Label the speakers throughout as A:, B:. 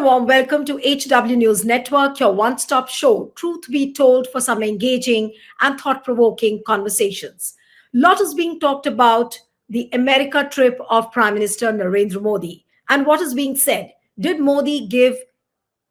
A: a warm welcome to HW News Network, your one-stop show, truth be told, for some engaging and thought-provoking conversations. A lot is being talked about the America trip of Prime Minister Narendra Modi. And what is being said? Did Modi give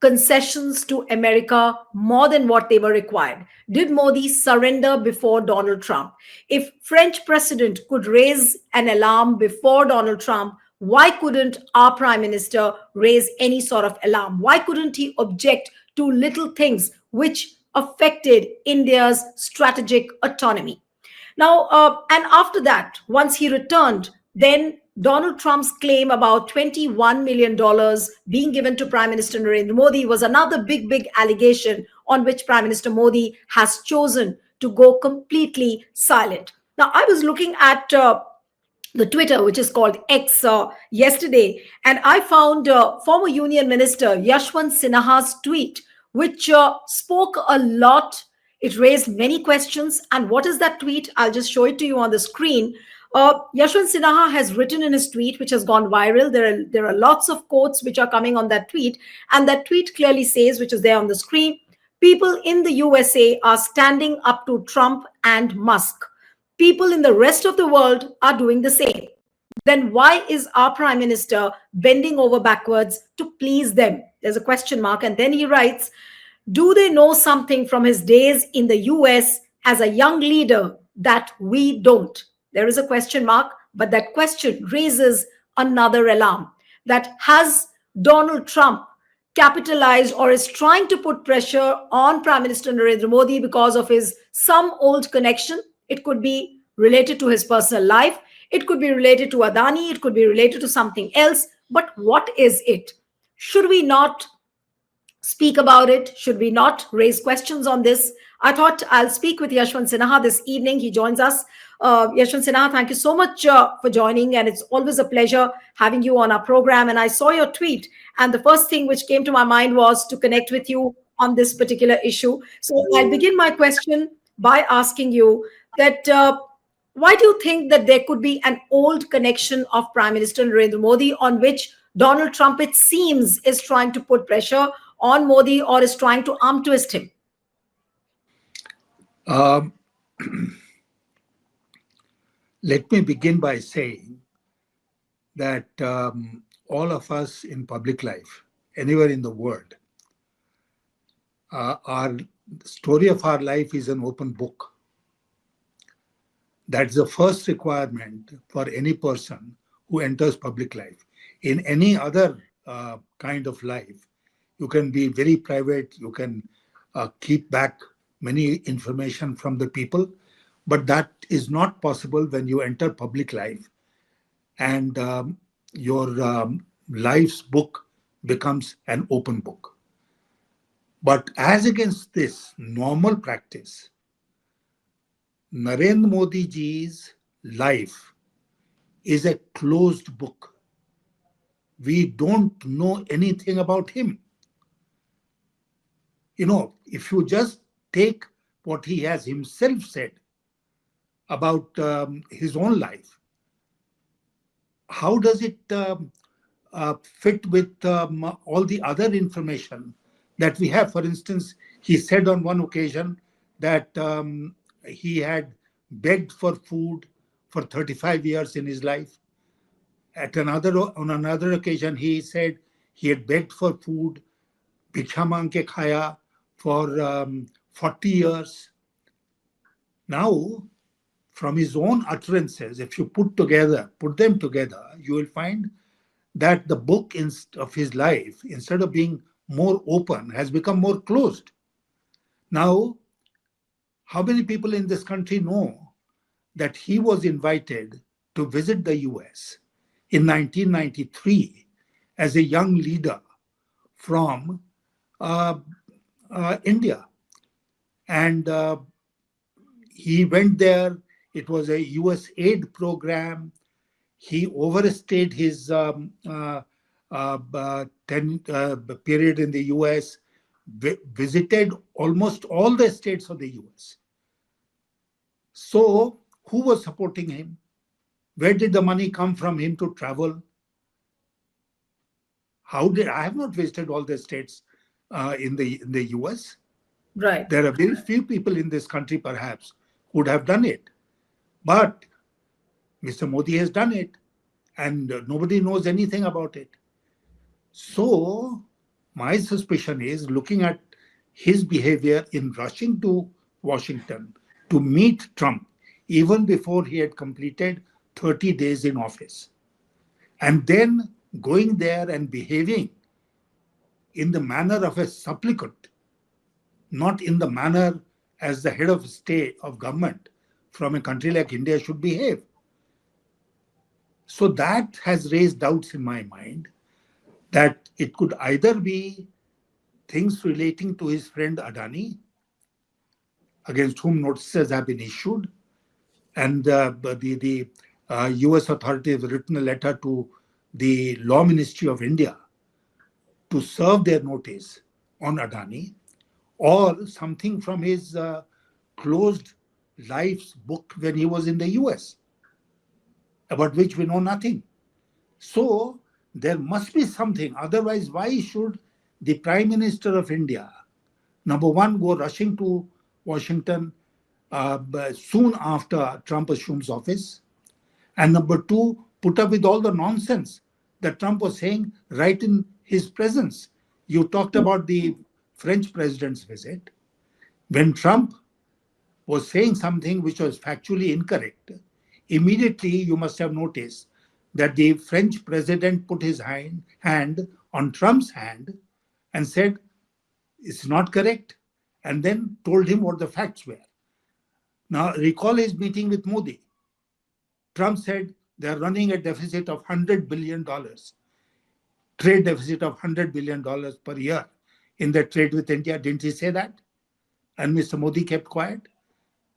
A: concessions to America more than what they were required? Did Modi surrender before Donald Trump? If French president could raise an alarm before Donald Trump, why couldn't our prime minister raise any sort of alarm? Why couldn't he object to little things which affected India's strategic autonomy? Now, and after that, once he returned, then Donald Trump's claim about $21 million being given to Prime Minister Narendra Modi was another big allegation on which Prime Minister Modi has chosen to go completely silent. Now, I was looking at the Twitter, which is called X, yesterday, and I found former Union Minister Yashwant Sinha's tweet, which spoke a lot. It raised many questions. And what is that tweet? I'll just show it to you on the screen. Yashwant Sinha has written in his tweet, which has gone viral. There are lots of quotes which are coming on that tweet. And that tweet clearly says, which is there on the screen, people in the USA are standing up to Trump and Musk. People in the rest of the world are doing the same. Then why is our prime minister bending over backwards to please them? There's a question mark. And then he writes, do they know something from his days in the US as a young leader that we don't? There is a question mark, but that question raises another alarm. That has Donald Trump capitalized or is trying to put pressure on Prime Minister Narendra Modi because of his some old connection? It could be related to his personal life. It could be related to Adani. It could be related to something else. But what is it? Should we not speak about it? Should we not raise questions on this? I thought I'll speak with Yashwant Sinha this evening. He joins us. Yashwant Sinha, thank you so much for joining. And it's always a pleasure having you on our program. And I saw your tweet. And the first thing which came to my mind was to connect with you on this particular issue. So I'll begin my question by asking you that why do you think that there could be an old connection of Prime Minister Narendra Modi on which Donald Trump, it seems, is trying to put pressure on Modi or is trying to arm twist him?
B: Let me begin by saying that all of us in public life, anywhere in the world, our story of our life is an open book. That's the first requirement for any person who enters public life. In any other kind of life, you can be very private, you can keep back many information from the people, but that is not possible when you enter public life and your life's book becomes an open book. But as against this normal practice, Narendra Modi ji's life is a closed book. We don't know anything about him. You know, if you just take what he has himself said about his own life, how does it fit with all the other information that we have? For instance, he said on one occasion that he had begged for food for 35 years in his life. On another occasion, he said he had begged for food, bhiksha mang ke khaya, for 40 years. Now, from his own utterances, if you put them together, you will find that the book of his life, instead of being more open, has become more closed. Now, how many people in this country know that he was invited to visit the US in 1993 as a young leader from India? And he went there. It was a USAID program. He overstayed his period in the US, visited almost all the states of the US. So, who was supporting him? Where did the money come from him to travel? How did I have not visited all the states in the US?
A: Right.
B: There are very few people in this country, perhaps, who would have done it. But Mr. Modi has done it, and nobody knows anything about it. So, my suspicion is looking at his behavior in rushing to Washington to meet Trump even before he had completed 30 days in office, and then going there and behaving in the manner of a supplicant, not in the manner as the head of state of government from a country like India should behave. So that has raised doubts in my mind that it could either be things relating to his friend Adani, against whom notices have been issued, and the US authorities have written a letter to the Law Ministry of India to serve their notice on Adani, or something from his closed life's book when he was in the US, about which we know nothing. So there must be something. Otherwise, why should the Prime Minister of India, number one, go rushing to Washington soon after Trump assumes office, and number two, put up with all the nonsense that Trump was saying right in his presence? You talked about the French president's visit. When Trump was saying something which was factually incorrect, immediately you must have noticed that the French president put his hand on Trump's hand and said, it's not correct, and then told him what the facts were. Now, recall his meeting with Modi. Trump said they're running a deficit of $100 billion, trade deficit of $100 billion per year in their trade with India. Didn't he say that? And Mr. Modi kept quiet.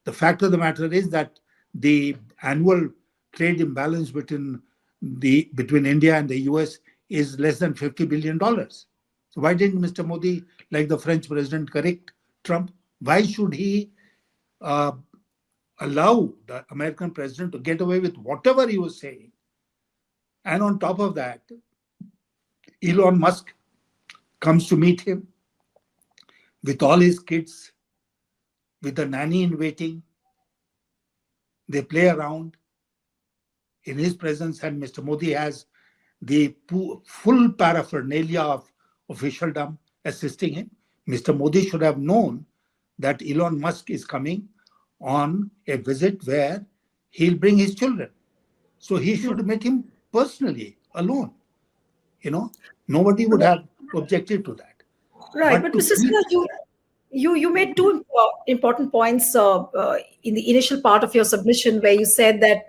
B: The fact of the matter is that the annual trade imbalance between India and the US is less than $50 billion. So why didn't Mr. Modi, like the French president, correct Trump? Why should he uh, allow the American president to get away with whatever he was saying? And on top of that, Elon Musk comes to meet him with all his kids, with the nanny in waiting. They play around in his presence, and Mr. Modi has the full paraphernalia of officialdom assisting him. Mr. Modi should have known that Elon Musk is coming on a visit where he'll bring his children. So he should have met him personally, alone. You know, nobody would have objected to that.
A: Right,
B: But
A: but
B: to
A: Mr.
B: keep,
A: Sinha, you made two important points in the initial part of your submission, where you said that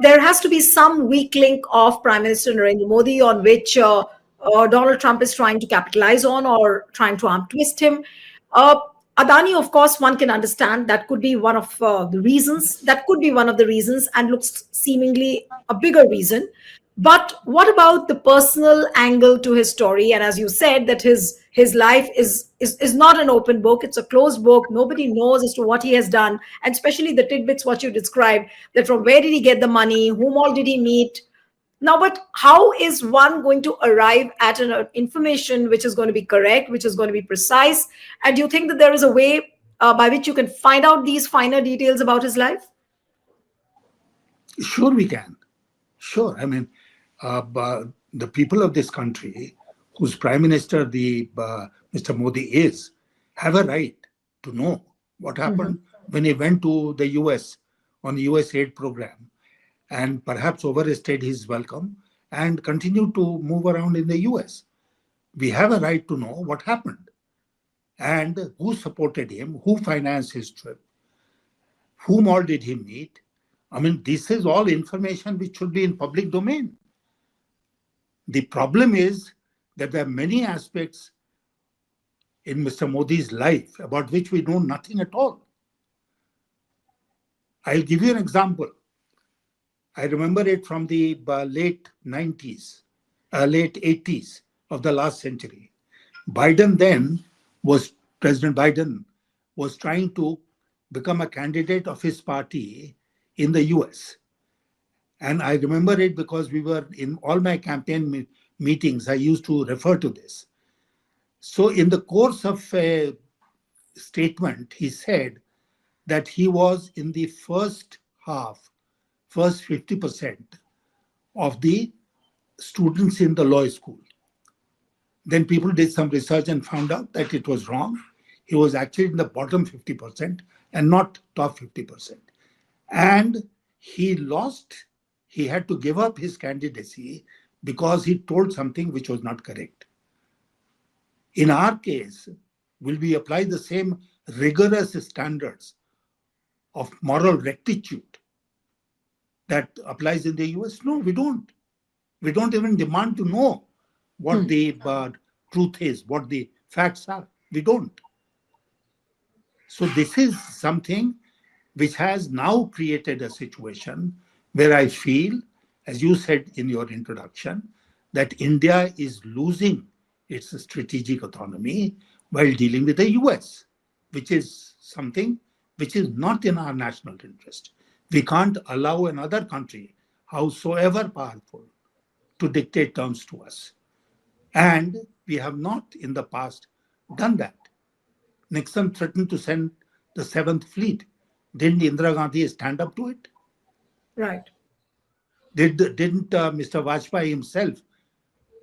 A: there has to be some weak link of Prime Minister Narendra Modi on which Donald Trump is trying to capitalize on or trying to arm twist him. Uh, Adani, of course, one can understand that could be one of the reasons. That could be one of the reasons, and looks seemingly a bigger reason. But what about the personal angle to his story? And as you said, that his life is not an open book; it's a closed book. Nobody knows as to what he has done, and especially the tidbits what you described. That from where did he get the money? Whom all did he meet? Now, but how is one going to arrive at an information which is going to be correct, which is going to be precise? And do you think that there is a way by which you can find out these finer details about his life?
B: sure, we can. Sure. I mean, the people of this country, whose prime minister Mr. Modi is, have a right to know what happened when he went to the US on the USAID program, and perhaps overstayed his welcome and continued to move around in the US. We have a right to know what happened and who supported him, who financed his trip, whom all did he meet. I mean, this is all information which should be in public domain. The problem is that there are many aspects in Mr. Modi's life about which we know nothing at all. I'll give you an example. I remember it from the late 90s, late 80s of the last century. Biden then was, President Biden was trying to become a candidate of his party in the US. And I remember it because we were in all my campaign meetings, I used to refer to this. So, in the course of a statement, he said that he was in the first half, first 50% of the students in the law school. Then people did some research and found out that it was wrong. He was actually in the bottom 50% and not top 50%. And he lost, he had to give up his candidacy because he told something which was not correct. In our case, will we apply the same rigorous standards of moral rectitude that applies in the US? No, we don't. We don't even demand to know what the truth is, what the facts are. We don't. So, this is something which has now created a situation where I feel, as you said in your introduction, that India is losing its strategic autonomy while dealing with the US, which is something which is not in our national interest. We can't allow another country, howsoever powerful, to dictate terms to us. And we have not in the past done that. Nixon threatened to send the Seventh Fleet. Didn't Indira Gandhi stand up to it?
A: Right.
B: Didn't Mr. Vajpayee himself,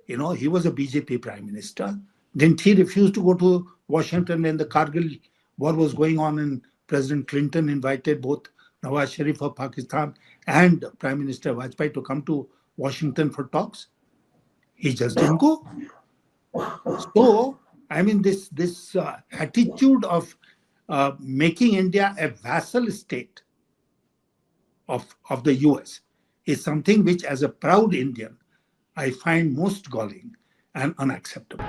B: he was a BJP prime minister, didn't he refuse to go to Washington when the Kargil war was going on and President Clinton invited both Nawaz Sharif of Pakistan and Prime Minister Vajpayee to come to Washington for talks? He just didn't go. So, I mean, this attitude of making India a vassal state of the US is something which, as a proud Indian, I find most galling and unacceptable.